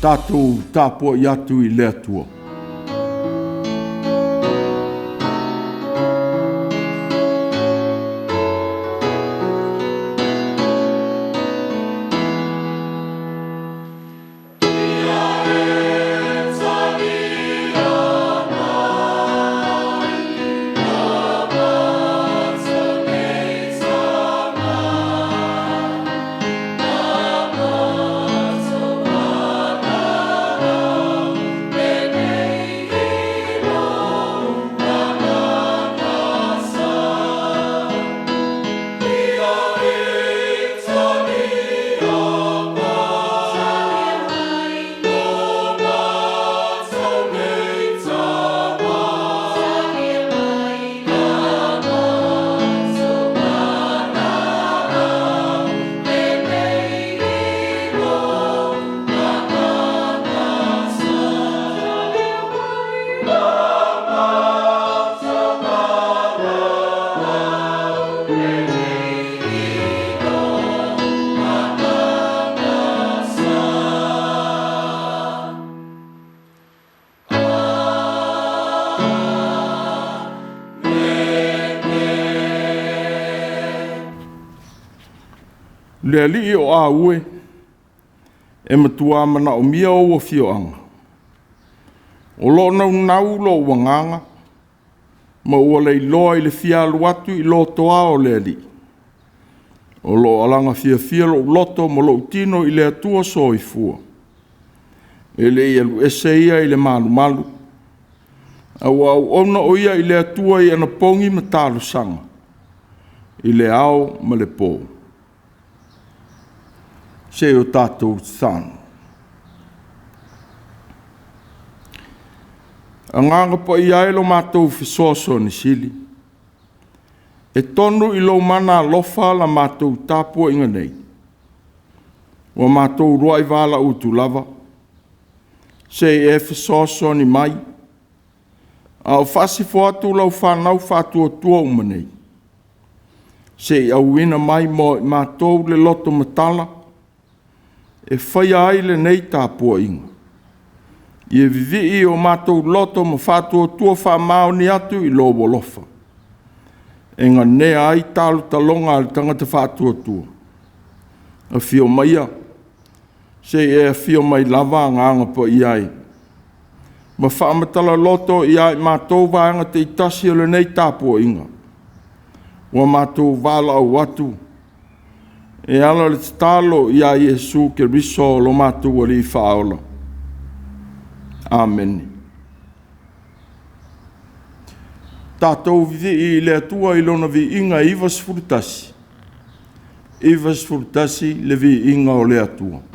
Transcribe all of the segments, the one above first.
Tātou tāpua i atu i le atua. Le ali o a ue, e matua mana o mia o fioanga. O lo nau lo wanganga, ma ua lei loa i le fia aluatu i lo toa o le ali. O lo alanga fia lo loto mo lo tino i le atua so i fua. E le i alu eseia i le malu. Au ona o ia i le atua i ana pongi matalu sanga. I le ao ma le pō. Se o tātou tānu. Anganga pa i aelo mātou fisoso ni sili. E tonu i lo mana lofa la mātou tāpua inga nei. Wa mātou rua i wala utu lava. Se e fisoso ni mai. Au fasi fuatu lau whanau whatua tua umanei. Se i auina mai mo mātou le loto matala. E whai ai le nei tāpua inga. I e vivi o mātou loto ma whātua tua whamao ni atu i lobo lofa. E ngā nea ai tālu talonga al tangata whātua tua. A whio maia. Se e a whio mai lava nganga pa i ai. Ma whaamatala loto i ai mātou vāanga te itasi o le nei tāpua inga. Wa mātou wāla au atu. E ala le talo i a Yesu ke riso lo mātua li whaola. Amen. Tātou vivi i le atua i lona vi inga ivas furtasi. Ivas furtasi le vi inga o le atua.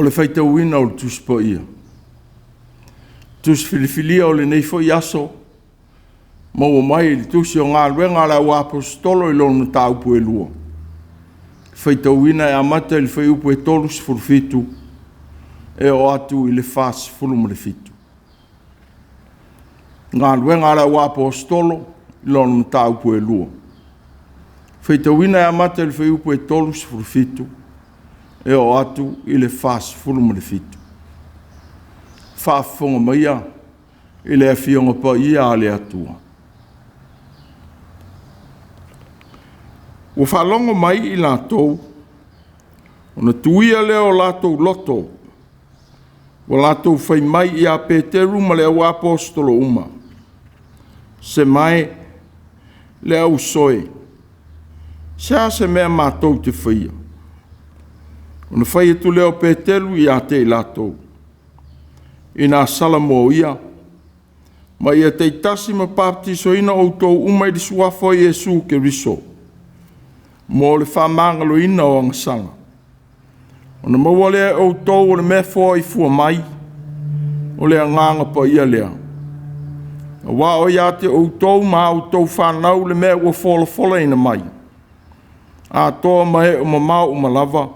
o le faitauina o le tusi po ia. Tusi filifilia o le nei fo i aso, maua mai le tusi o Gāluega le au apostolo i lona taupu e lua. Faitauina e amata i le faiupu e tolu sefulufitu, e o atu i le fa sefulu ma le fitu. Gāluega le au apostolo i lona taupu e lua. Faitauina e amata i le faiupu e tolu sefulufitu, e o atu i le fa sefulu ma le fitu. Whaafonga maia i le awhionga pa ia a le atua. Ua whalongo mai i lātou, ona tuia leo lātou loto, ua lātou whai mai i a Peteru ma le au apostolo uma. Se mai le au soe, se mea mātou te whaia. Ona whai atu leo Peteru i a te lātou. Ina sala mo ia, ma ia te tasi ma baptiso ina o tau umai di suafo Yesu ke riso, mo le whamangalo ina o angasanga. Ona mawale o tau o le mefo i fua mai, o le anganga pa ia lea. Wa o ia te o tau ma o tau whanau le mea ua fola ina mai. A toa mai o mamau o malava,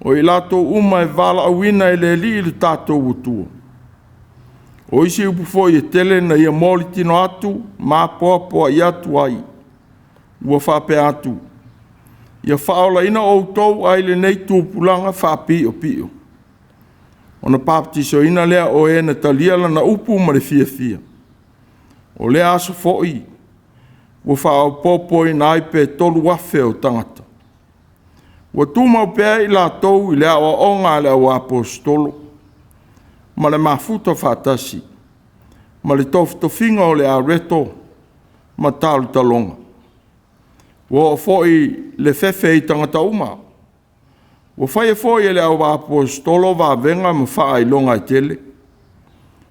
o i lato uma e vala awina e le li i le tātou utua. O isi upu foi e tele na ia moli tino atu, mā poa i atu ai, ua whape atu. Ia whaola ina o tau ai le nei tūpulanga whapi o pio. Ona baptiso ina lea o e na taliala na upu ma le fia. O lea aso foi, ua whao popo ina ai pe tolu wafe o tangata. Ua tūmau pēr i la tau i lea o onga lea o apostolo, ma le mafuta whātasi, ma le tofinga o le areto, ma talu talonga. Ua o foi le fefe i tangata uma. Ua whai e foi lea o apostolo wa venga ma wha i longa i tele.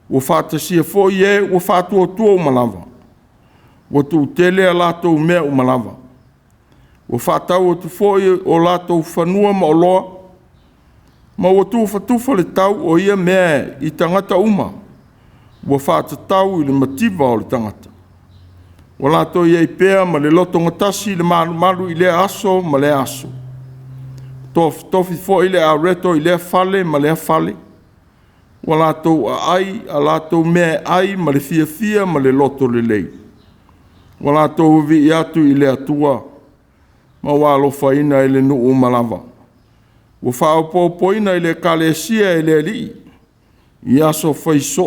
Ua whātasi e foi e ua whātua tua umalava. Ua tu tele a lato mea umalava. Ua whātau o tu foi o lato whanua ma o loa, ma ua tu whatufa le tau o ia mea i tangata uma, ua whātatau i le mativa o le tangata. Ua lato ia i pēa ma le loto ngatasi le malu i le aso ma le aso. Tofi fo i le areto i le fale ma le fale. Ua lato a ai, a lato mea ai ma le fia ma le loto le lei. Ua lato vi i atu i le atua, ma walo faina i le nuu malava. Ua whaopopoina i le kalesia i le li, i aso whaiso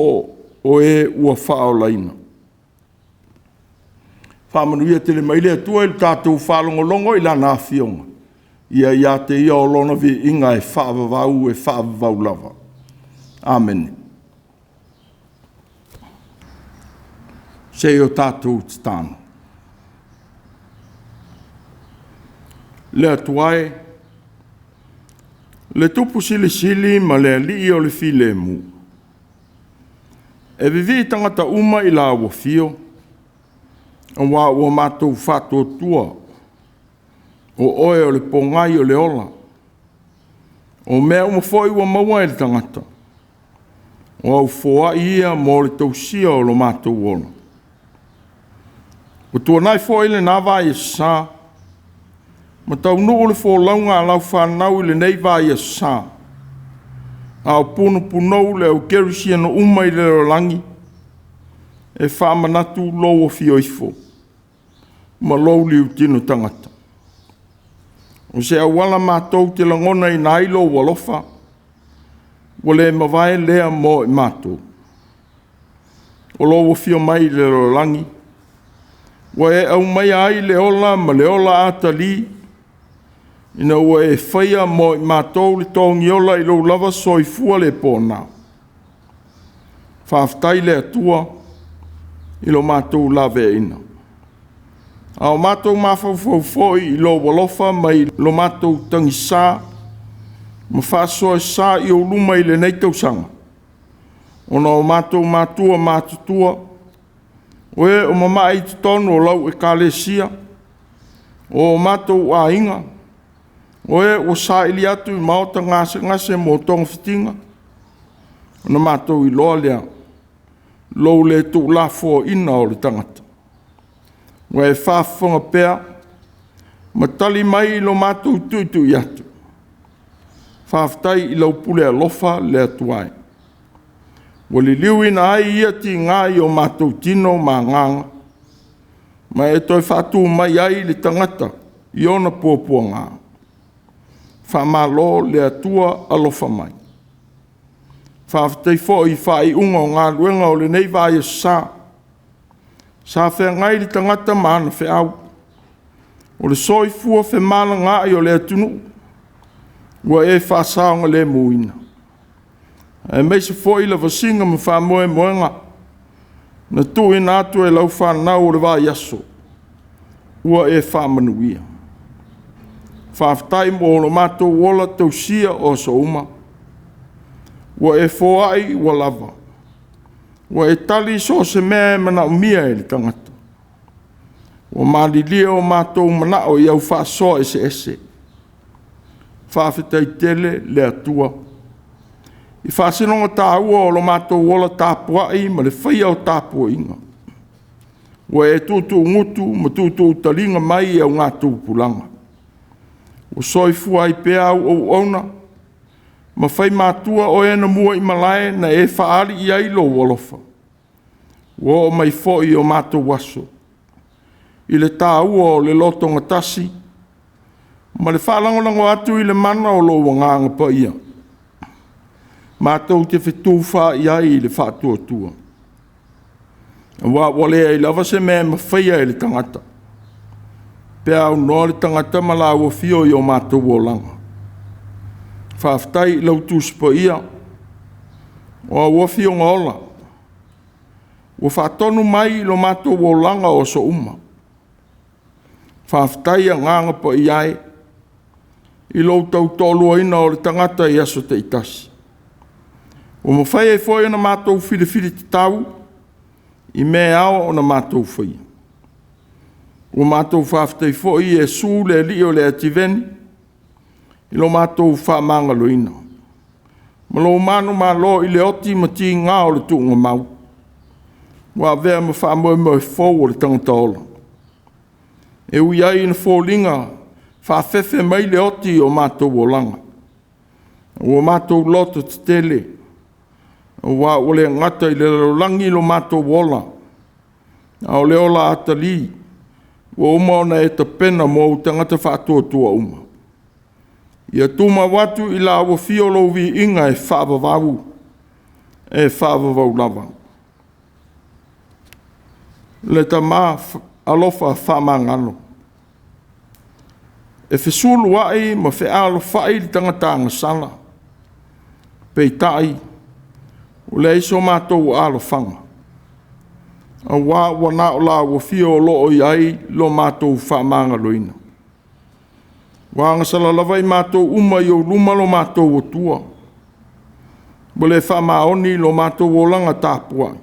o e ua whaolaina. Whamanuia te le maile atua i le tātou whalongolongo i la nāwhionga. Ia te ia o lona vi inga e whaavavau lava. Amen. Se o tātou tāno. Le atuae, le tupu sili ma le li o le file mu. E vivi tangata uma i la wafio, o wa ua mātou whato tua, o oe o le pongai o le ola, o mea umafoi ua maua e le tangata, o au foa ia mo le tausia o lo mātou ola. O tua nai foi le nava i sa, ma tau nuu le fōlaunga a lau whanau le nei vai a sā. Au punou le au kerisia no umai le rolangi, e whamanatu lou o fioifo, ma lou liu tino tangata. O se awala mātou te langona i nailo walofa, wale mawai lea mo i mātou. O lou o fio mai le rolangi, wa e au mai ai le ola ma le ola atali, ina ua e whaia mo i mātou le tōngi ola i lau lava soifua le pōna. Whaftai le atua i lo mātou lawe ina. Ao mātou mawhauwhauwhoi i lo walofa mai lo mātou tangisā, ma whāsoa sā i o luma i le nei tausanga. Ona o mātou mātua mātutua, oe o mamai te tonu o lau e kālesia, o mātou a inga, Oe o sa ili atu I maota ngase mo tonga fitinga. Na mātou I loa lea. Lou le tu la fo ina o le tangata. Wa e whaafonga pēr. Ma tali mai lo mātou tuitu I atu. Whaaftai I lau pule alofa le atuai. Wali liwi na ai ia ti ngai o mātou tino ma nganga. Ma e toi whaatu mai ai le tangata. I ona pōpua ngā. Whamalo le atua alofa mai. Whaaftai fo I whai unga o ngā luenga o le nei vai sa. Sa whea ngai le tangata maana wheau. O le soi fua whe mala ngā I o le atunu. Ua e whaasaonga le muina. E meise fo I la vasinga ma wha moenga. Na tu ina atu e lau whanau o le vai aso. Ua e whamanuia. Whaaftai mo lo mātou wola tausia o so uma. Ua e foai ua lava. Ua e tali so se mea mana umia e li tangata. Ua maalilia o mātou mana o iau whaasoa ese. Whaafetai tele le atua. I whaasinonga tāua o lo mātou wola tāpuai ma le whaia o tāpuainga. Ua e tūtu ngutu ma tūtu talinga mai au ngā tūpulanga. O soifua I pēa au auna. Ma whai Mātua o ena mua I malae na e whaari I ailo walofa. Ua o mai foi o mātou waso. I le tāua o le lotonga tasi. Ma le whaalangolango atu I le mana o lo wanganga pa ia. Mātou te whetūwha I ai I le whātua. Wa wale ai lava se mea ma whaia I le tangata. Pea au noa le tangata ma la ua fio I o mātou o langa. Whaaftai lau Tusi pa ia. O a ua fio ngaola. Ua whaatonu mai lo mātou o langa o so uma. Whaaftai a nganga pa iai. I lau tau tolua ina o le tangata I aso te itasi. O mo whai e fwoi na mātou whiri te tau. I mea ao o na mātou whai. O mātou whaaftai fwoi e sū le li o le ativeni. I lo mātou whaamanga loina. Ma lo manu ma lo I le oti ma ti ngā o le tuunga mau. Wa vea ma whaamoe mo e fōu o le tangata ola. E ui ai na fōlinga whaafefe mai le oti o mātou o langa. O mātou loto te tele. Wa o le ngata I le langi lo mātou ola. O le ola atali. O umao na e ta pena mo o tangata whaatua uma. Ia tuma watu I la awa fiolo vi inga e whaavavau. E whaavavau lava. Le ta mā alofa whaamangano. E whesulu wai ma whealo whai li tangatanga sala. Pei tai. O le iso mātou alo whanga. A wā wana o la awa fiolo o iai lo mātou whaamangaloina. Wanga sala lava I mātou uma I o luma lo mātou o tua. Bole whamaoni lo mātou o langa tāpua.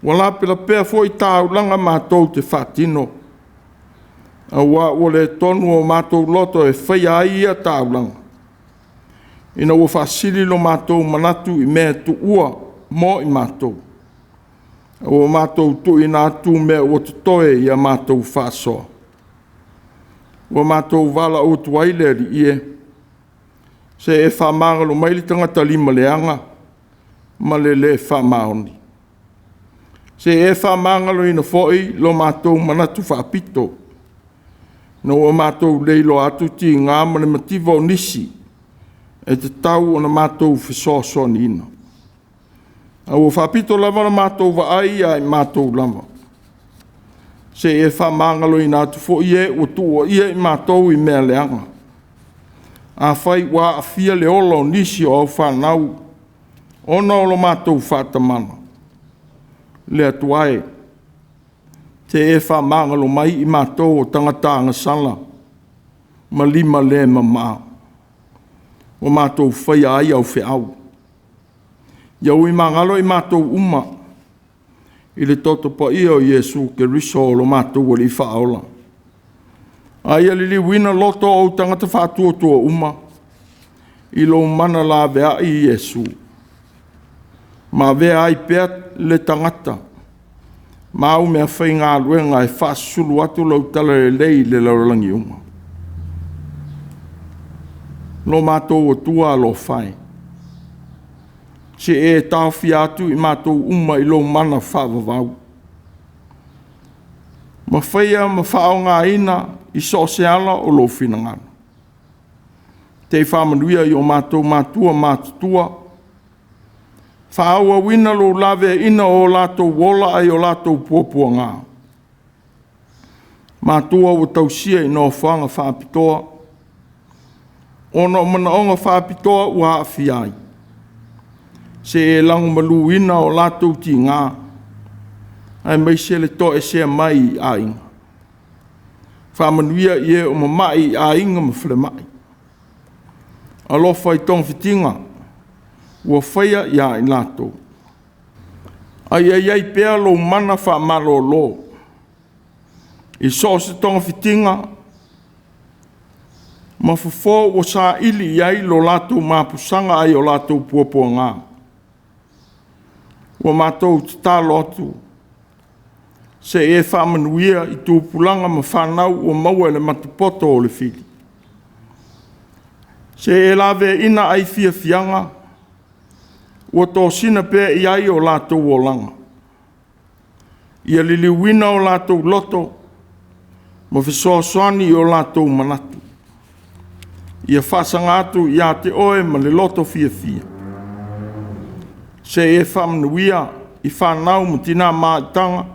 Wala pela pēr foi tāu langa mātou te whatino. A wā o le tonu o mātou loto e whaia ia tāu langa. Ina o whasili lo mātou manatu I mea tu ua mo I mātou. O mātou tu ina atu mea o te toe I a mātou whasoa. Wa mātou wala o tuaile li ie. Se e whamangalo mai li tangata lima leanga. Ma le whamaoni. Se e whamangalo ina foi lo mātou manatu whaapito. No o mātou leilo atu ti ngā mane mativa o nisi. E te tau o na mātou whisosoni ina. A o whaapito lava na mātou wa ai ai mātou lava. Se e whamangalo I nātu fo ie o tua ie I mātou I mea leanga. A whai wā a fia le olo nisi o whanau. Ona o lo mātou whatamana. Le atuae. Te e whamangalo mai I mātou o tangatanga sala. Ma lima le mama. O mātou whai ai au whiau. Iau I mangalo I mātou uma. I le toto pa ia o Iesu ke riso o lo mātou o li whaola. Ai alili wina loto o tangata whātua uma. I lo mana la vea i Yesu. Ma vea ai pea le tangata. Ma au mea whai ngā ruenga e whasulu atu lau tala le lei le laurangi uma. Lo mātou o tua lo whai. Se e tawhi atu i mātou uma i lo mana whawawau. Ma whaia ma whao ngā ina i so se ala o lo whinangana. Te whamanuia i o mātou Mātua mātua. Whaau a wina lo lawe ina o lātou wola ai o lātou puapua ngā. Mātua o tausia i Nofoaga faitele. Ono mana onga whapitoa ua awhiai. Se e langu malu ina o lātou ti ngā. Ai mai se le to e se mai a inga. Whamanuia i e o mamai a inga ma whare mai. Alofa i tong fitinga. Ua whaia i a i lātou. Ai pēa lo mana wha malo lo. I so se tong fitinga. Ma fufo o sa ili iai lo lātou mapusanga ai o lātou puapua ngā. Ua mātou tālo atu. Se e whamanuia i tūpulanga ma whanau o maua le matupoto o le whiri. Se e lawe ina ai fianga. Ua tō sina pēa i ai o lātou o langa. Ia liliwina o lātou loto. Ma fisoasoani o lātou manatu. Ia whasanga atu i a te oe ma le loto fia. Se e whamanuia i whanau ma tina maitanga.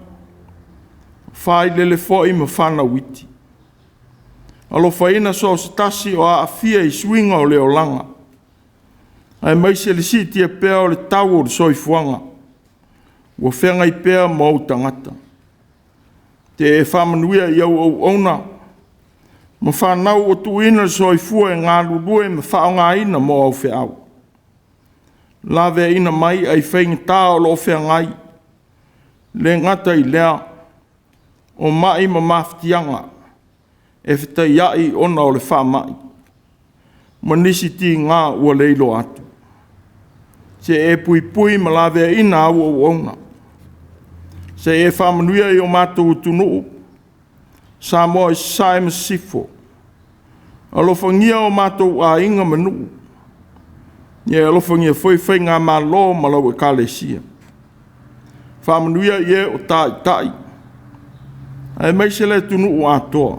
Whai lele foi ma whanau iti. Alo whaina so se tasi o a fia i swinga o leo langa. Ai mai se le siti e pēa o le tau o le soifuanga. Ua whenga i pēa ma o tangata. Te e whamanuia i au au ona. Ma whanau o tuina soifua e ngā lulue ma whaonga ina mo au whiau. Lawe ina mai ai whainga tā o lo whengai. Le ngata i lea. O mai ma mafutianga. E whita iai ona o le whamai. Ma nisi ti ngā ua leilo atu. Se e pui pui ma lawe ina au au ona. Se e whamanuia i o mātou tunuu. Sa mo i sae sifo. Alofangia o mātou a inga manu. Ie alofangia foi ngā malo ma lau E.F.K.A.S. Whamanuia i e o tai. Ai mai se le tunuu atoa.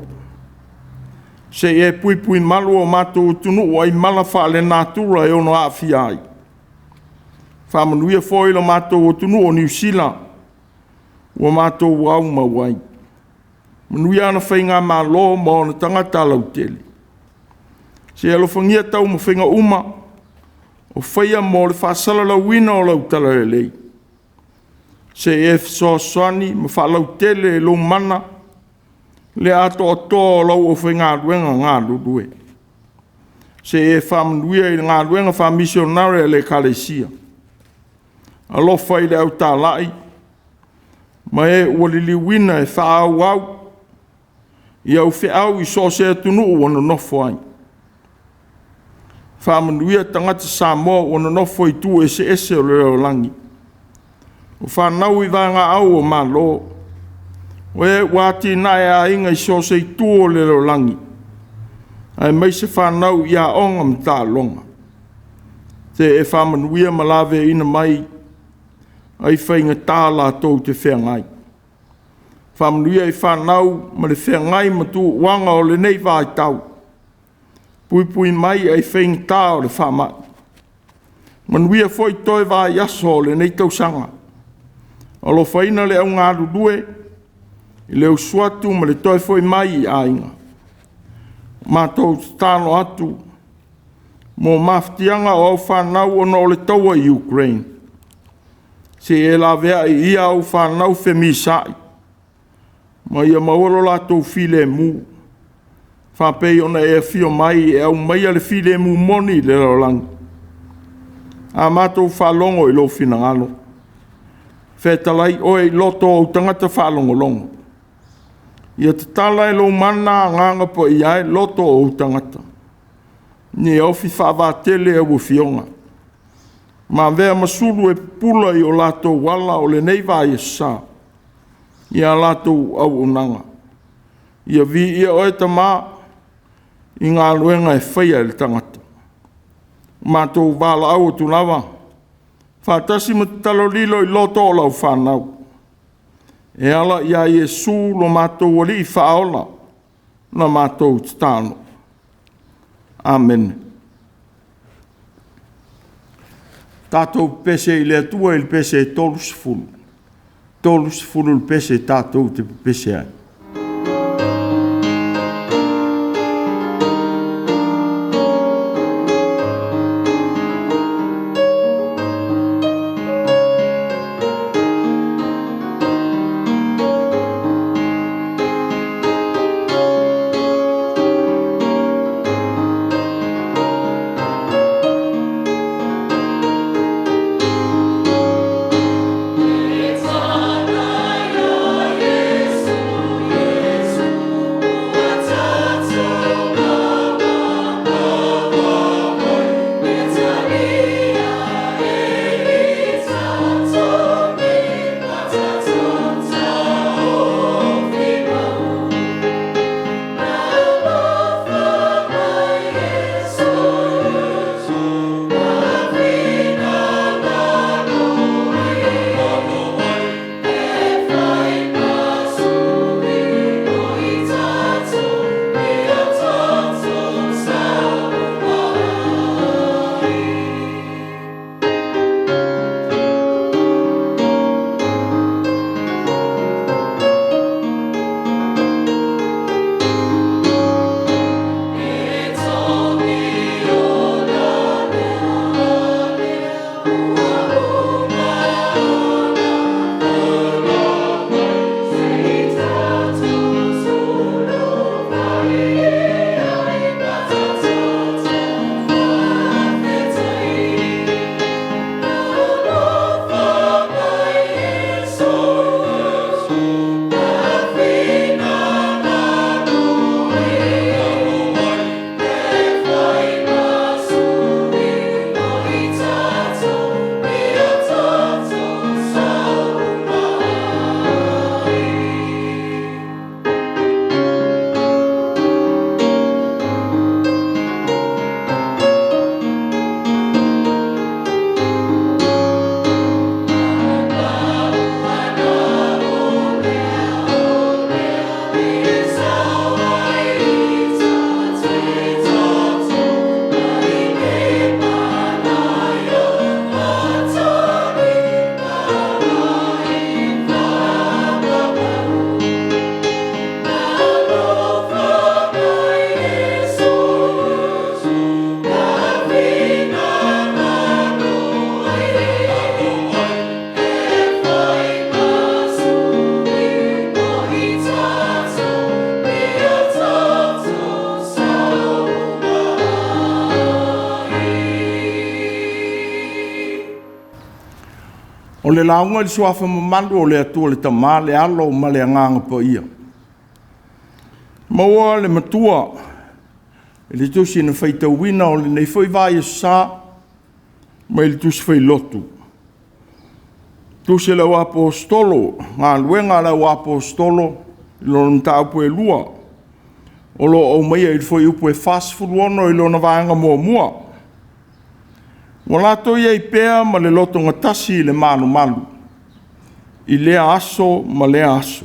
Se e pui malu o mātou tunuu ai mala wha le nātura e ono a whiai. Whamanuia foi lo mātou o tunuu o New Zealand. Ua mātou au mawai. Manuia ana whainga mā lo ma ona tangata lau tele. Se alofangia tau ma whainga uma. O whaia mo le whaasala lau wina o lau tala lei. Se e soani ma wha lau tele e lau mana. Le ato o tō lau o whainga ruenga ngā lulue. Se e whamanuia i ngā ruenga wha misionare le kalesia. Alofa i le au tā lai. Ma e ualili wina e whaau au. I au whiau i so se tunu o na nofo ai. Whamanuia tangata Samoa o na nofo i tu ese o leo langi. O whanau i vanga au o malo. O e wati nai a inga i so se tu o leo langi. Ai mai se whanau i a onga mta longa. Te e whamanuia malawe ina mai. Ai whainga tāla tau te whengai. Whamanuia i whanau ma le whengai ma tu wanga o le nei vai tau. Pui mai ai whainga tā o le whamai. Manuia foi toi vai aso o le nei tau sanga. Alo whaina le au ngā rudue. I leo suatu ma le toi foi mai i ainga. Mātou tāno atu. Mō mafutianga o au whanau ono o le taua i Ukraine. Se e la vea i ia au whanau whemisai. Ma ia maolo lātou file mu. Whapei ona e fio mai e au mai ale file mu moni le rolangi. A mātou whalongo i lo finangalo. Whetalai oe i loto au tangata whalongo longo. Ia te tala e lo mana nganga po ia e loto o tangata. Ni ofi whaawatele e wufionga. Ma vea masulu e pula i o lato wala o le neiva i sa. Ia lato au unanga. Ia vi ia oe ta maa i ngā luenga e whaia le tangata. Mātou wala au o tu lava. Whātasi ma talo lilo i loto o lau whanau. E ala ia Iesu lo mātou wali i whaola na mātou titano. Amen. Tātou pese i le atua i pese e tolus fulu. Tolus fulu i pese tātou te pese ai. O le launga li suafa mamandu o le atua le tamā le alo ma le anganga pa ia. Maua le matua, e le tusi na Faitau wina o le nei foi vai sa, ma le tusi fai lotu. Tusi le apostolo, Gāluega le apostolo, lo mtaupu e lua, o lo o mai e foi upu e fasfuluono i lo na vaenga mua mua. Walato ia I pea ma le loto ngatasi le malu malu. I lea aso ma lea aso.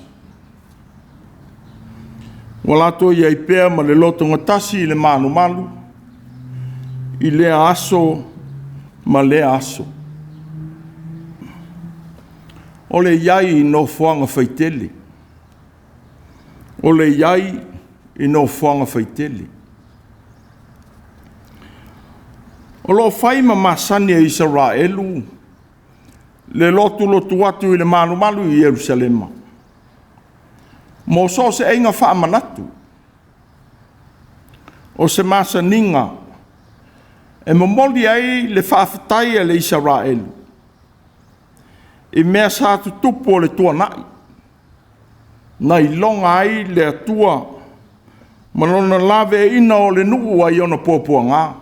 Walato ia I pea ma le loto ngatasi le malu malu. I lea aso ma lea aso. O le iai I Nofoaga faitele. O le iai I Nofoaga faitele. O lo fai ma masani e Israelu, le lotu atu I le malu malu I Jerusalema. Mo so se einga wha manatu. O se masaninga, e momoli ai le whaafitai e le Israelu. I mea sa tutupu o le tuanai. Nai longa ai le atua. Malona lave ina o le nuu ai ona pōpuanga.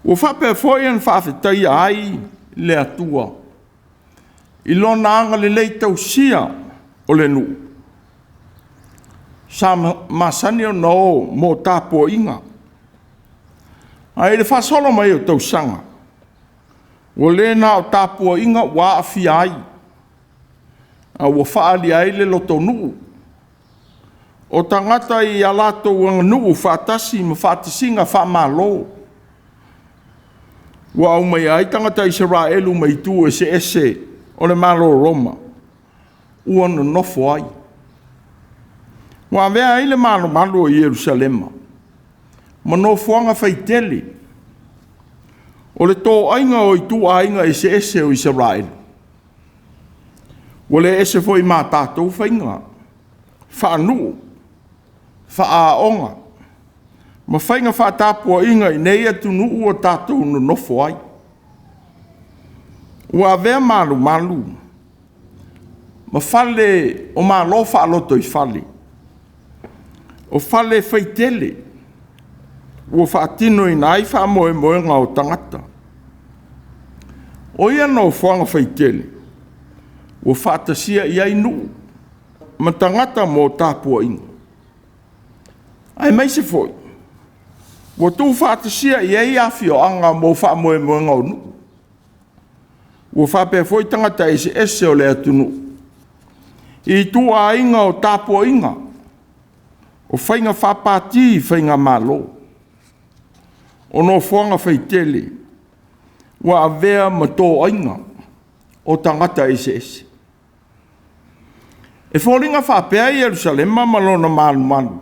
Ua whape foi an whawhetai ai le atua. I lona anga le leitau sia o le nuu. Sa masani o no mo tāpua'iga. Ai le whasolo mai o tausanga. Ua lena o tāpua'iga wa awhia ai. A ua whaali ai le loto nuu. O tangata i alato wanga nuu whaatasi ma whaatisinga whaamalo. Ua au mai ai tangata Israelu mai tu ese o le malo Roma. Ua no nofo ai. Ua vea ai le malo o Jerusalema. Ma Nofoaga faitele. O le tō ainga o i tu ainga ese o Israelu. Ua le ese foi mā tātou whainga. Whaanuu. Whaaonga. Ma whainga whaatapua'iga i nei atu nuu o tātou no nofo ai. Ua vea malu. Ma whale o malo whaaloto i whale. O whale faitele. Ua whaatino i nai whaamoemoenga o tangata. O ia Nofoaga faitele. Ua whaatasia i ai nuu. Ma tangata mo tāpua'iga. Ai mai se foi. Ua tū whaatasia i ai awhioanga mo whaamoemoenga o nuu. Ua whape foi tangata ese o le atu nuu. I tū ainga o tāpua'iga. O whainga whapati i whainga malo. O Nofoaga faitele. Ua avea ma tō ainga. O tangata ese. E whoringa whapea i Jerusalema malona malu.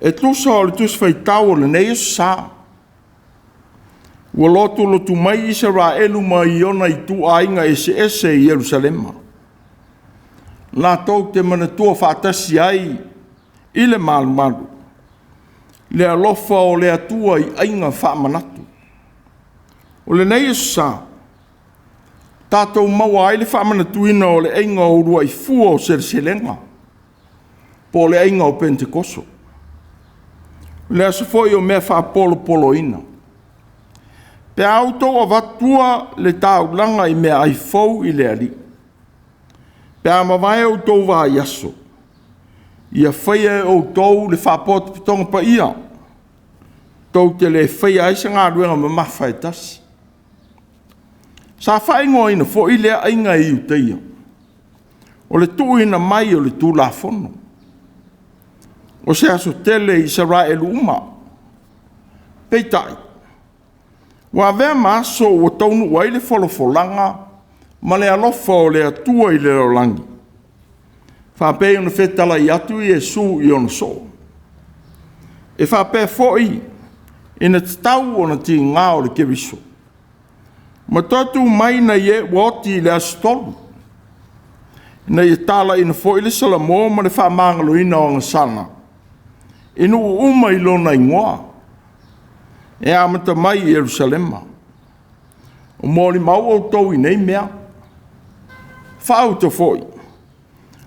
E tusa o le tusi Faitau o le nei sa. Ua lotu mai Israelu ma i ona i tu ainga ese i Jerusalema. Nā tau te manatua whaatasi ai i le malu. Le alofa o le atua i ainga whaamanatu. O le nei sa. Tātou maua ai le whaamanatuina o le ainga o rua i fua o selenga. Po le ainga o Pentekoso. Le asofoi o mea whaapolo ina. Pe Autū a watua le taulanga i mea ai fau i le ali. Pe a mawai Autū wa yaso. Ia whaia Autū le whaapoto pitonga pa ia. Tau te le whaia aisa ngā ruenga ma mawhaitasi. Sa whaingo ina fo i lea ainga i uteia. O le tuina mai o le tūlafono. O se aso tele Israelu uma. Peitai. Wa vea maaso o taunu wai le folofolanga ma le alofa o le atua i le rolangi. Whapea ona whetala i atu i Jesu i ona so. E whapea foi ina tau ona ti ngā o le keriso. Ma tatu mai na ye woti le astolu. Na ye tala ina foi le salamo ma le whamangalo ina o ngasana. Inu uma i lona ingoa. E amata mai i Jerusalema. O mōli mau o tau i nei mea. Whau te foi.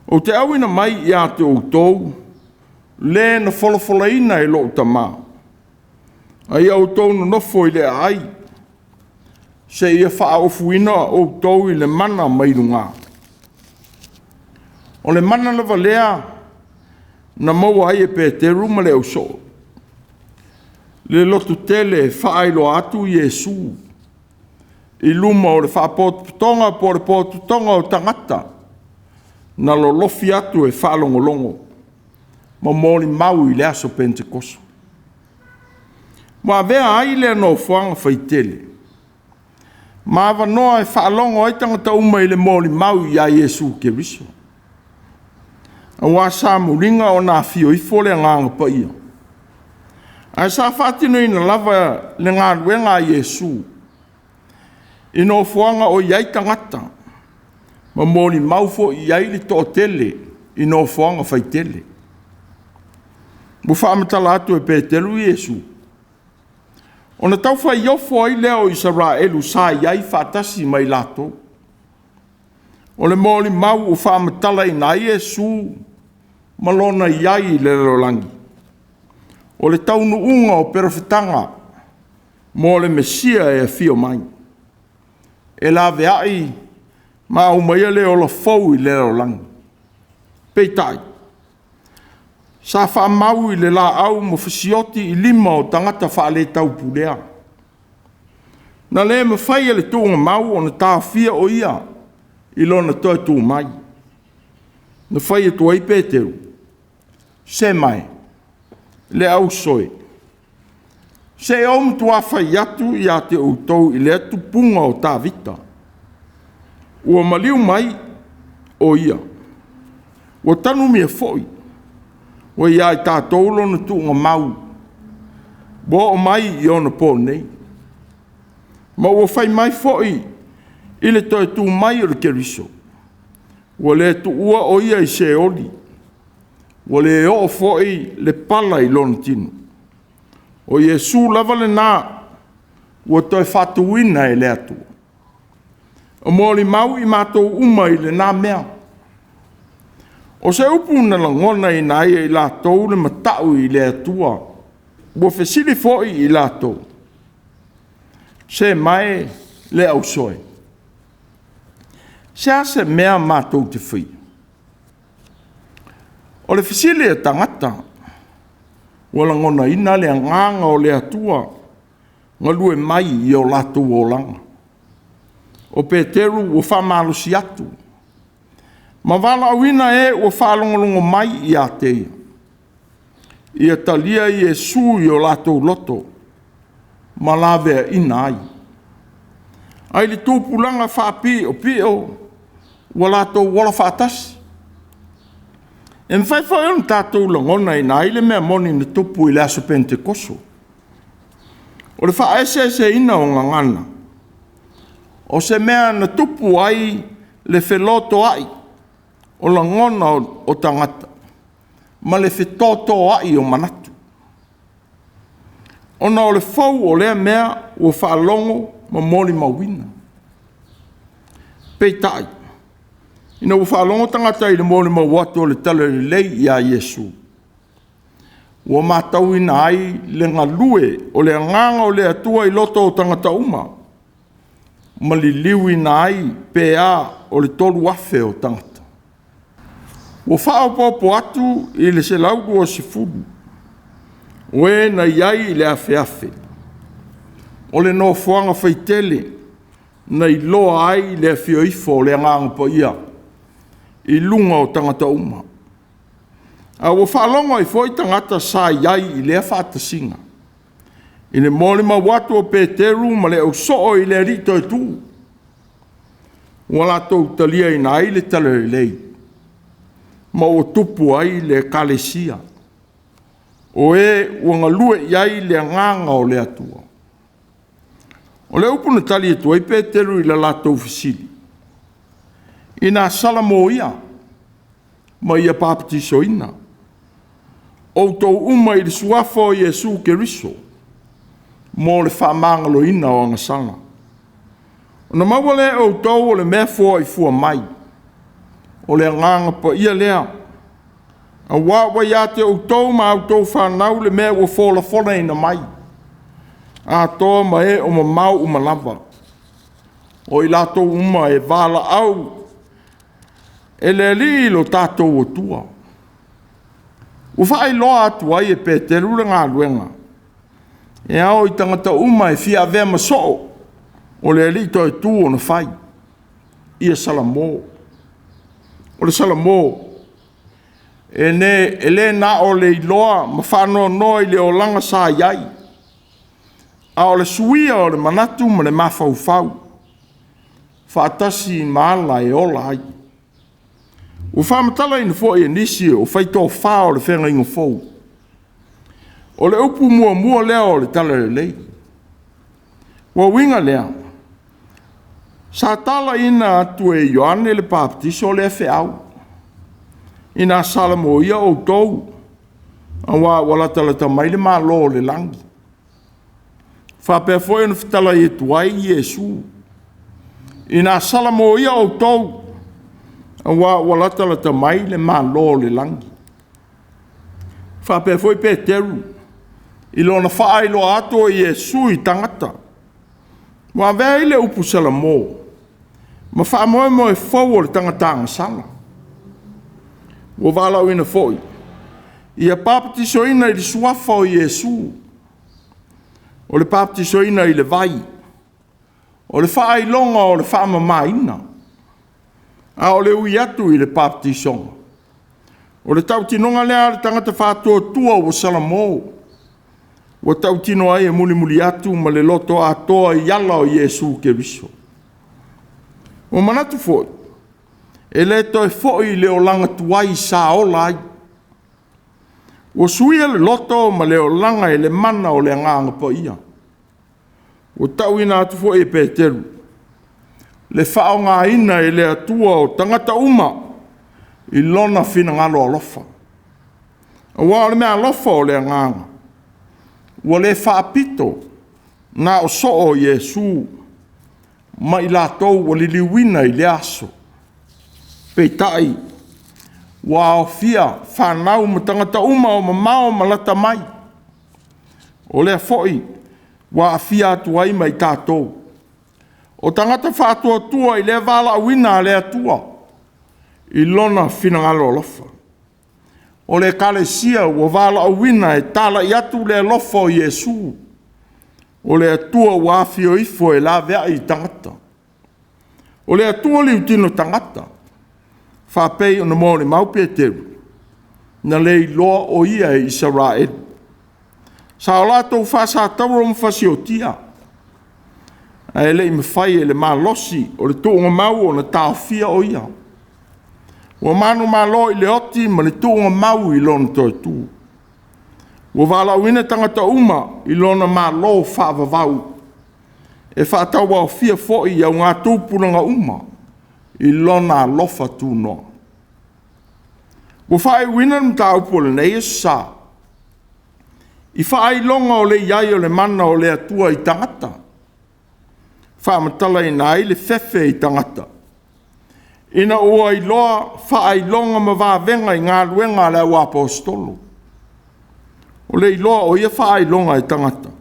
O te awina mai i ate o tau. Le na wholawholaina i lo tamā. Ai au tau na nofo i le ai. Se ia whaofuina o tau i le mana mai runga. O le mana lava lea. Na maua ai e Peteru ma le uso. Le lotu tele whaailo atu Jesu. I luma o le whaapotutonga po le potutonga o tangata. Na lo lofi atu e whaalongolongo. Ma mōli mau i le aso Pentekoso. Ma vea ai le Nofoaga faitele. Ma wanoa e whaalongo ai tangata uma i le mōli mau i a Jesu Keriso. A wā sā muringa o nā whio i fole nganga pa ia. A sā whātino ina lava le ngā ruenga a Jesu. I Nofoaga o iai tangata. Ma mōni maufo i ai li tō tele i Nofoaga faitele. Mu whaamatala atu e Peteru i Jesu. O na tau whai ofo ai leo Israelu sā iai whātasi mai lato. O le mōli mau o whaamatala I nā Iesu, malona iai le rolangi. O le taunu unga o perofetanga, mō le Mesia e fio mai. E la veai, ma o maia le o la fau I le rolangi. Peitai. Sa whaamau I le la au mo fasioti I lima o tangata whaale tau pulea. Na le me whaia le tūnga mau o na tāwhia o ia I lona toi tū mai. Na whaia tua I Pēteru. Se mai. Le au soe. Se om tua whai atu I a te outou I le atu punga o tā vita. Ua maliu mai o ia. Ua tanu mea foi. Ua ia I tātou lona tūnga mau. Bo o mai I ona pō nei. Ma ua whai mai foi I le toi tū mai o le keriso. Ua le tu ua o ia I se oli. Ua le o foi le pala I lona tinu. O Iesu lava le nā. Ua toi whatuina e le atu. O mōli mau I mātou uma I le nā mea. O se upu na langona I nai I lātou le matau I le atua. Ua whesili foi I lātou. Se mai le au soe. Se ase mea mātou te whi. O le whisile e tangata. Wala ngona ina le nganga o le atua. Ngalue mai I o lātou o langa. O Pēteru o whamalusi atu. Ma wala awina e o whalongolongo mai I a teia. Ia talia I Iesu I o lātou loto. Ma lawea ina ai. Ai le tūpulanga whaapi o pio. Wa lātou wala whaatasi. E mwhai on tātou langona I nā ile mea moni na tupu I le aso Pentekoso. O le whaese ina o ngangana. O se mea na tupu ai le wheloto ai. O langona o tangata. Ma le whetoto ai o manatu. Ona o le fau o lea mea o whaalongo ma moli mawina. Peitai. Ina o whaalongo tangata I le moli mawatu o le tala le lei I a Iesu. Ua mātau ina ai le ngalue o le nganga o le atua I loto o tangata uma. Ma li liu ina ai P.A.S o le tolu afe o tangata. Ua whao popo atu I le se laugu o se fudu. Ue na iai le afe. O le Nofoaga faitele na iloa ai le afioifo le nganga po ia. I lunga o tangata uma. A ua whaalonga I foi tangata sa iai I le whaatasinga. I le mole mawatu o Pēteru ma le au soo I le rito e tū. Ua lātou talia I nai le tala lei. Ma o tupu ai le kalesia. O e ua ngalue iai le nganga o le atua. O le upu na tali e tuai Pēteru I la lātou fisili. I nā salamo ia. Ma ia pāpatiso ina. O tau uma I le suafo o Iesu Keriso. Mo le whaamangalo ina o angasanga. O na maua le o tau o le mea fua I fua mai. O le nganga pa ia lea. A wawa ia te o tau ma au tau whanau le mea o fola fola ina mai. A toa ma e o ma mau o malava. O I lato uma e vala au. E le li lo tātou o tua. O whaai loa atu ai e Pēteru le Gāluega. E au I tangata uma e fia avea masoo. O le li toi tū o na whai. Ia salamo. O le salamo. E le na o le iloa ma whanoa noi le o langa sa iai. A o le suia o le manatu ma le mawhau. Whaatasi maala e ola ai. O whamatala ina fo e nisi o Faitau o le whenga ingo fau. O le upu mua lea o le tala le lei. Wa winga lea. Sa tala ina atu e Ioane le Baptiso le F.A.S. Ina salamo ia o tou. Awa wala tala tamai le malo le langi. Whapea foi na whetala I tuai Iesu. Ina salamo ia o tou. Wa lata la tamai le malo le langi. Whape foi Peteru. I lona whaai lo ato i Iesu i tangata. Wa vea ile upu sala mō. Ma wha moe moe fau o le tangatanga sala. Wa wala uina foi. Ia papatisoina i le suafa o Iesu. O le papatisoina i le vai. O le whaai longa o le whaamamaina. A o le ui atu i le papatisonga. O le tau tinonga lea le tangata whātua tua o Salamo. O tau tino ai e muli muli atu ma le loto atoa i ala o Iesu ke riso. O manatu foi. E le toi foi le o langa tuai sa ola ai. O suia le loto ma le o langa e le mana o le nganga po ia. O tau ina atu foi e Peteru. Le whao ngā ina e le atua o tangata uma i lona whina ngalo alofa. O wā le mea alofa o le nganga. O le whaapito na o so o Iesu ma i lātou o li liwina i le aso. Peitai, wā o fia whanau ma tangata uma o mamao malata mai. O le foi, wā a fia atu ai mai tātou. O tangata whātua tua i le wala wina le atua. I lona whina ngalo lofa. O le kalesia o wala wina e tala i atu le lofa o Iesu. O le atua wāwhio ifo e la vea i tangata. O le atua li utino tangata. Whapei o na mōre maupe teru. Na le loa o ia e Israel. Sa o lato whasa tauro mwhasi o tia. A ele i mwhai e le malosi o le tōnga mau o na tāwhia o ia. Wa manu malo i le oti ma le tōnga mau i lona toi tū. Wa wala uina tangata uma i lona malo whaavavau. E whaatau au fia foi au ngā tūpuranga uma i lona lofa tū noa. Wa whae uina mta upole nei e sa. I whae longa o le iai o le mana o le atua i tangata. Whaamatala i nai le whewhe i tangata. Ina ua i loa whaai longa ma vāwenga i ngā luenga le au apostolo. O le i loa o ia whaai longa i tangata.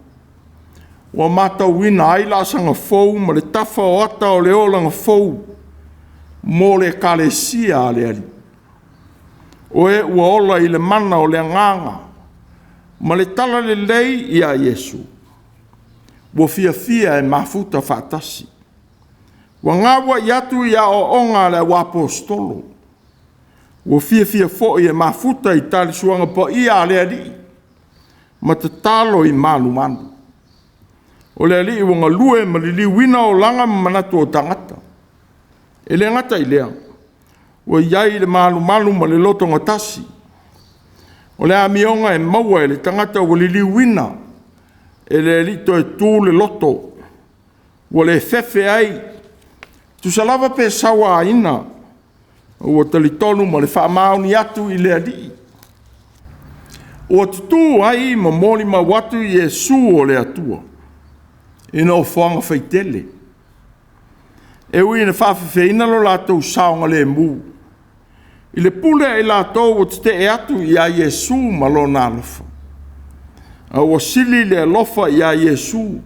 Ua mata wina ai la sanga fou ma le tafa o ata o le olanga fou. Mō le kalesia a le ali. O e ua ola i le mana o le nganga. Ma le tala le lei i a Iesu. Ua fia fia e mafuta whaatasi. Wa ngawa i atu i a o onga le wa apostolo. Ua fia fia fo i e mafuta i tali suanga po i a le ali. Ma te talo i manu manu. O le ali i wanga lue ma li wina o langa manatu o tangata. E le ngata i lea. Ua iai le manu manu ma le loto ngatasi. O le amionga e maua e le tangata o li wina. E le ali to e tū le loto. Ua le fefe ai. Tu salava pe sawa ina. Ua talitonu ma le whaamauni atu i le ali. Ua tutu ai ma moli ma watu i Iesu o le atua. E Nofoaga faitele. E ui na whawhawhaina lo lātou saonga le mū. I le pule e lātou o te e atu i a Iesu ma lo nā lofa. A ua sili le lofa i a Iesu.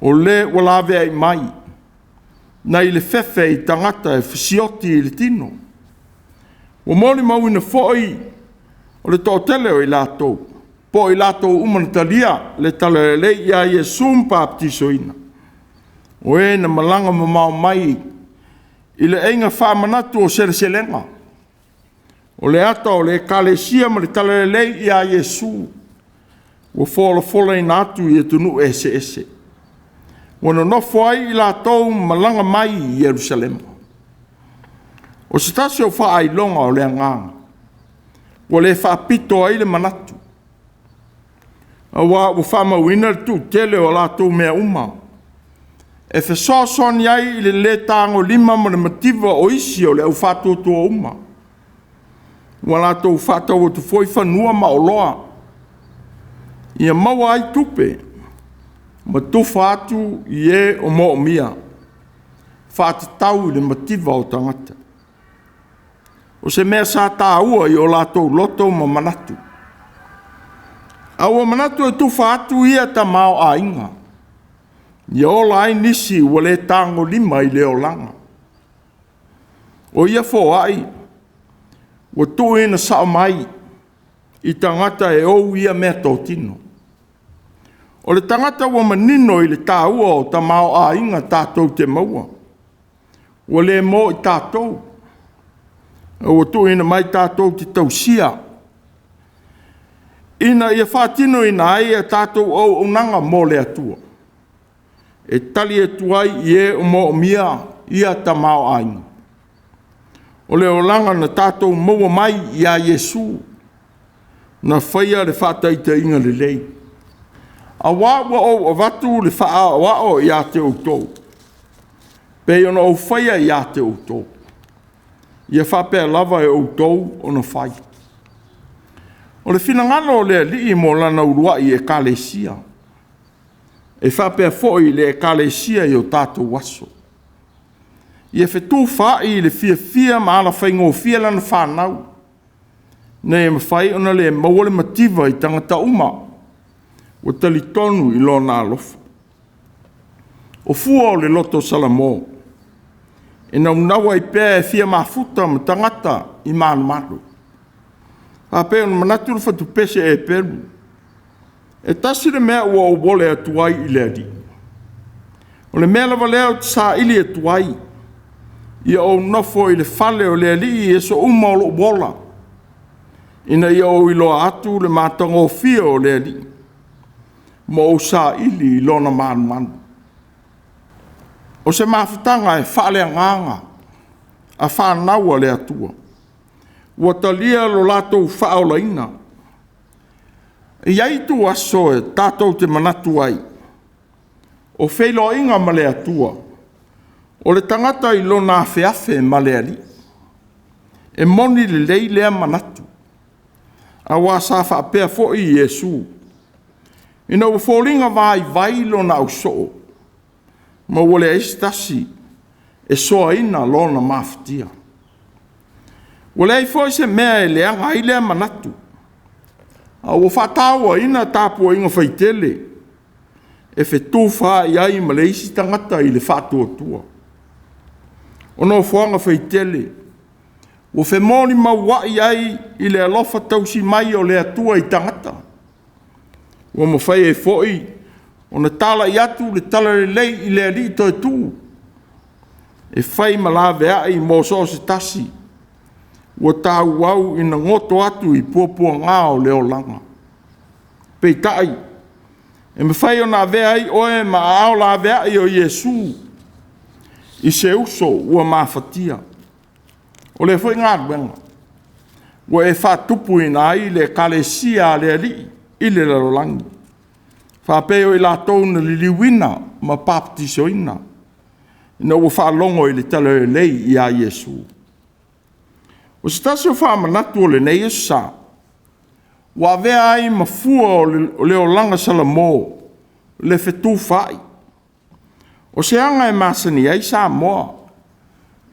O le walawea i mai. Na i le whewhe i tangata e whasioti i le tino. O moli mau ina whoi o le tōtele o i lātou. Po i lātou umanatalia le tala le i a Iesu mpaptisoina. O e na malanga mamau mai i le einga whamanatu o selenga. O le ata o le kalesia ma le tala le i a Iesu. O fola i natu i e tunu ese ese. Wana nofo ai i lātou malanga mai i Jerusalem. O se tasi o wha ai longa o le nganga. O le whaapito ai le manatu. A wā o whamauina tu tele o lātou mea uma. E whasosoni ai i le tāngo lima ma le mativa o isi o le au whātoto o uma. Wa lātou whātau o tu foi whanua ma o loa. Ia maua ai tupe. Ma tufa atu i e o mo o mia. Whātatau le mativa o tangata. O se mea sa tāua i o lātou loto ma manatu. Aua manatu e tuwha atu ia ta mao a inga. Ia o lai nisi ua le tango lima i leo langa. O ia fo ai, ua tu ina sao mai, i tangata e ou ia mea tō tino. O le tangata ua manino i le tāua o ta mao a inga tātou te maua. Ua le mo i tātou. Ua tu ina mai tātou te tausia. Ina ia whātino ina ai a tātou au unanga mō le atua. E tali e tuai i e o mo mia ia ta mao a inga. O le olanga na tātou maua mai i a Yesu. Na whaia le whātaita inga le lei. A wāwa o watu le wha a wao i a te Autū. Pei ona o whaia i a te Autū. Ia whapea lava e Autū o na whai. O le whinangano o le li mo lana urua i E.K.A.S. E whapea foi le E.K.A.S. i o tātou waso. Ia whetū whai le fia ma ala whaingo fia lana whanau. Nei e mawhai ona le mawale mativa i tangata uma. O tali tonu i lona alofa. O fua o le loto salamo. E naunawa i pēa e fia mafuta ma tangata i manu manu. Hape ona manatu le whatu pese e peru. E tasi le mea ua o wole atuai i le adi. O le mea lava leo te sa ili atuai. Ia o nofo i le fale o le ali i e so uma o lo wola. Ina ia o iloa atu le mātonga o fia o le ali. Mo o sa ili i lona manu manu. O se Mafutaga e whaale nganga a whanaua le atua. Ua talia lo latou whaolaina. Iai tu aso e tātou te manatu ai. O wheilo inga ma le atua. O le tangata i lona awhiawhi ma le ali. E moni le lei lea manatu. A wā sa whaapea fo i Yesu. Ina u fōlinga vai lona au soo. Ma wale eistasi e soa ina lona maftia. Wale ai foi se mea e leanga ai lea manatu. A o whataua ina TAPUA'IGA faitele. E whetū wha i ai ma le isi tangata i le whātua. O Nofoaga faitele. O whemoni maua i ai i le alofa tausi mai o le atua i tangata. O mawhai e foi. O na tala i atu le tala le lei i le ali to tū. E whai malawe ai mō so se tasi. Ua tāu au ina ngoto atu i puapua ngā o leo langa. Pei tai. E me whai o na vea ai oe ma ao la vea ai o Yesu. I se uso ua mawhatia. O le whai ngā ruenga. Ua e whatupu ina ai le kalesia le ali i le larolangi. Whapeo i la tōna liliwina ma paptiso ina. Ina ua whaalongo i le tala e lei i a Yesu. O se tasi o whaamanatu o le nei e sa. Wa vea ai mafua o leo langa salamo. Le whetū whai. O se anga e masani ai sa moa.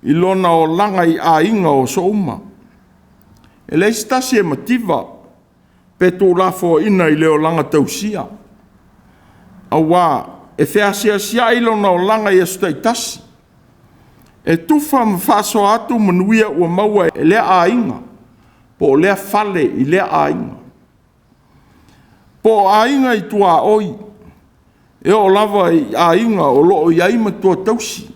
I lona o langa i a inga o so uma. E le se tasi e mativa. Pe tō lafo ina i leo langa tausia. Awa e wheasia i lona o langa i astai tasi. E tufa mwhaso atu manuia ua maua e lea a inga. Po lea fale i lea a inga. Po a inga i tua oi. E o lava i a inga o loo i aima tua tausi.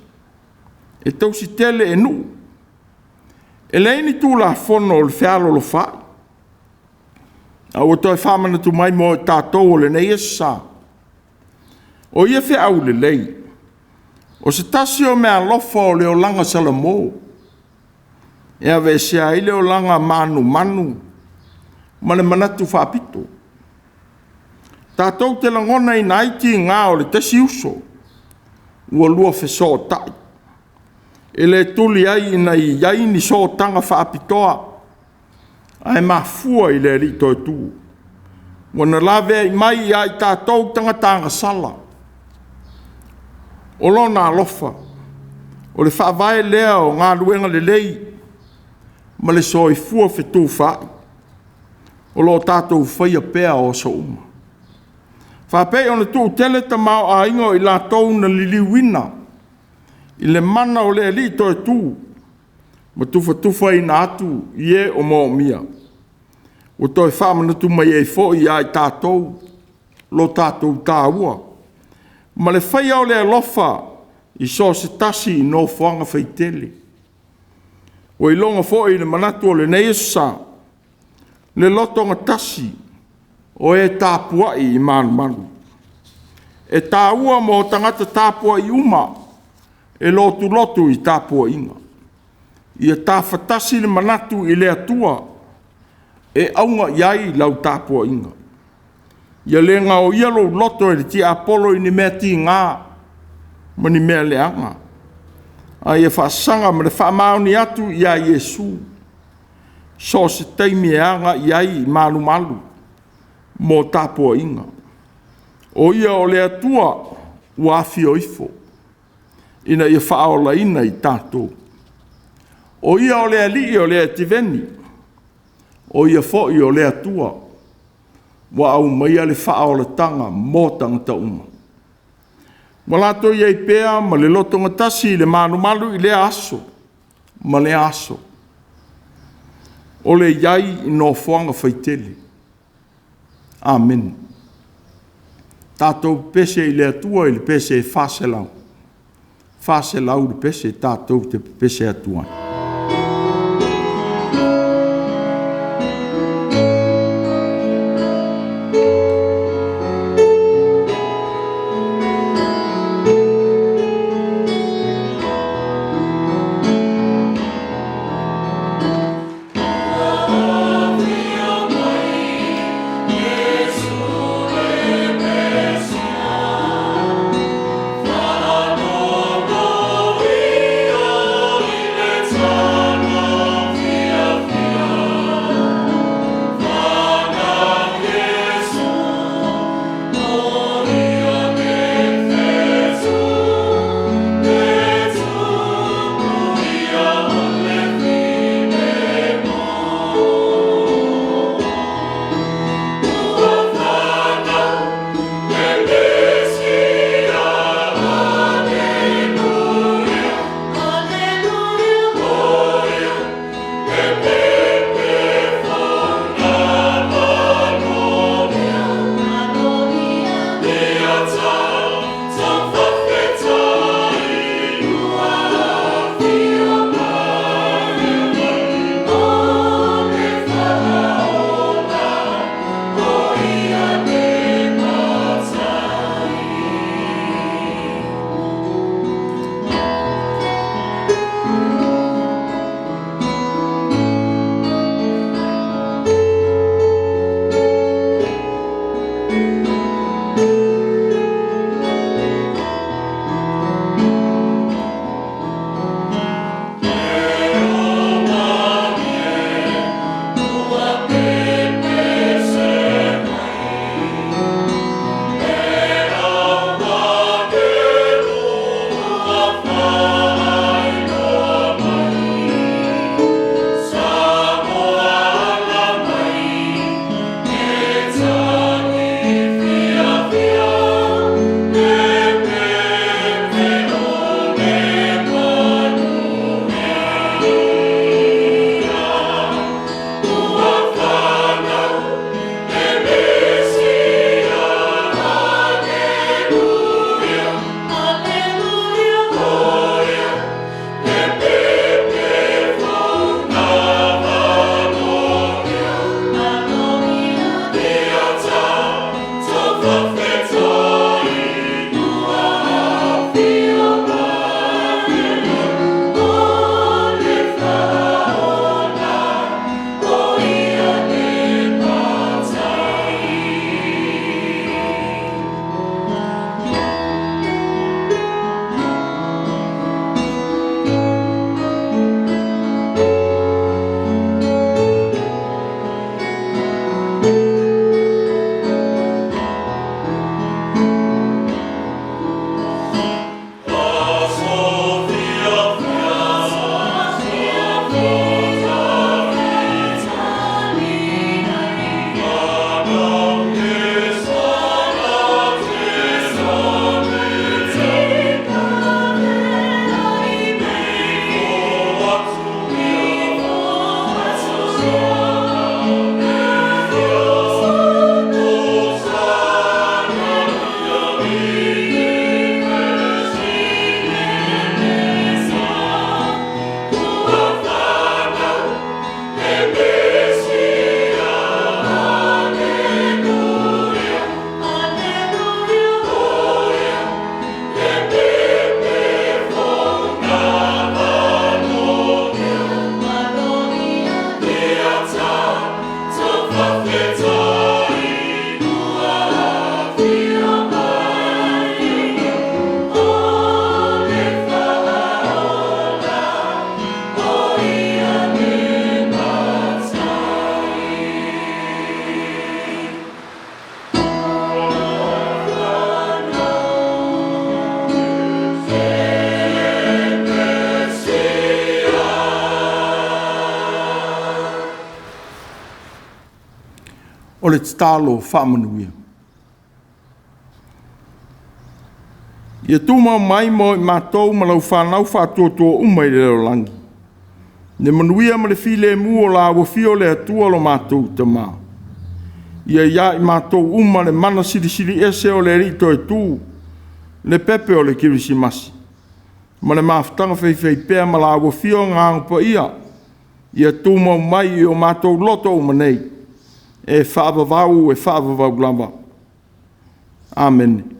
E tausi tele e nu. E leini tu la fono o le whialo lo whai. A o toi whamana tu mai mo e tātou o le nei e sa. O ia whiau le lei. O se tasi o mea lofa o leo langa salamo. E ave se ai leo langa manu. Ma le manatu whapito. Tātou te langona i naiti ngā o le tasi uso. Ua lua wheso tai. E le tuli ai ina i iai ni so tanga whaapitoa. Ai mafua i le rito e tū. Wana lawe i mai ai tātou tanga sala. O lona alofa. O le whaavae lea o ngā luenga le lei. ma le soifua fetufai. O lo tātou whaia pēa o sa uma. Whapei ona tū tele ta mau a ingo i la tau na liliwina. I le mana o le li toi tū. Ma tufa i na atu i e o mo mia. O toi whamana tu mai e fo i ai tātou. Lo tātou tāua. Ma le whaia o le alofa i so se tasi i Nofoaga faitele. O i longa fo i le manatu o le neisa. Le lotonga tasi o e TAPUA'i i manu. E tāua mo tangata TAPUA'i uma e lotu i TAPUA'IGA. Ia tāwhatasi le manatu i le ATUA e aunga iai lau TAPUA'IGA. Ia le ngau ia lo loto e le ti apolo i ni mea ti ngā ma ni mea leanga. A ia whaasanga ma le whaamauni atu ia Yesu. So se teimi e anga iai malu mo TAPUA'IGA. O ia o le ATUA ua awhioifo. Ina ia whaola ina i tātou. O ia o le ali o le ativeni. O ia fo i o le ATUA. Wa au mai ale whaola tanga mo tangata uma. Malato iai pēa ma le lotonga tasi le malu i le aso. Ma le aso. O le iai i Nofoaga faitele. Amen. Tātou pese i le ATUA i le pese e whaselau. Whaselau le pese tātou te pese ATUA. Let's o le talo whamanuia. Ia tūma mai mo i mātou ma lau whanau whātua umai le langi. Ne manuia ma le file mu o la wafio le atua lo mātou te mā. Ia ia i mātou uma le mana siri ese o le rito e tū, le pepe o le kirisimasi. Ma le Mafutaga faitele ma la wafio ngā upa ia. Ia tūma mai o mātou loto umanei. E whaavavau lava. Amen.